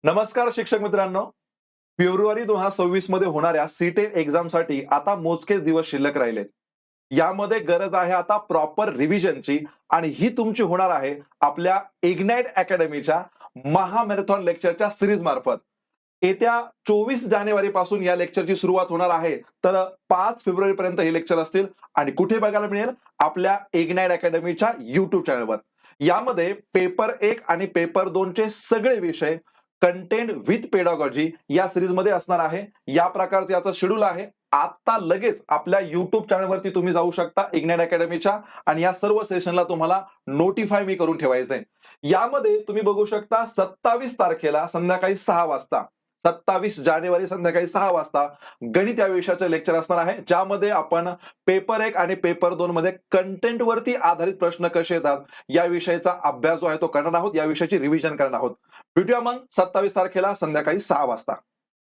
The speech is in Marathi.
नमस्कार शिक्षक मित्रांनो. फेब्रुवारी 2026 मध्ये होणाऱ्या सीटेट एक्झामसाठी आता मोजकेच दिवस शिल्लक राहिलेत. यामध्ये गरज आहे आता प्रॉपर रिव्हिजनची आणि ही तुमची होणार आहे आपल्या इग्नाइट अकॅडमीच्या महामॅरेथॉन लेक्चरच्या सीरीज मार्फत. येत्या 24 जानेवारी पासून या लेक्चरची सुरुवात होणार आहे. तर 5 फेब्रुवारी पर्यंत हे लेक्चर असतील आणि कुठे बघायला मिळेल? आपल्या इग्नाइट अकॅडमीच्या YouTube चॅनलवर. यामध्ये पेपर 1 आणि पेपर 2 चे सगळे विषय कंटेंट विथ पेडागॉजी या सीरीजमध्ये असणार आहे. या प्रकारचं याचं शेड्यूल आहे. आता लगेच आपल्या YouTube चॅनलवरती तुम्ही जाऊ शकता इग्नाइट अकॅडमीच्या आणि या सर्व सेशनला तुम्हाला नोटिफाय मी करून ठेवायचंय. यामध्ये तुम्ही बघू शकता 27 तारखेला संध्याकाळी 6 वाजता 27 जानेवारी संध्याकाळी 6 वाजता गणित या विषयाचं लेक्चर असणार आहे, ज्यामध्ये आपण पेपर 1 आणि पेपर 2 मध्ये कंटेंट वरती आधारित प्रश्न कसे येतात या विषयाचा अभ्यास जो आहे तो करणार आहोत. या विषयाची रिव्हिजन करणार आहोत. भेटूया मग 27 तारखेला संध्याकाळी 6 वाजता.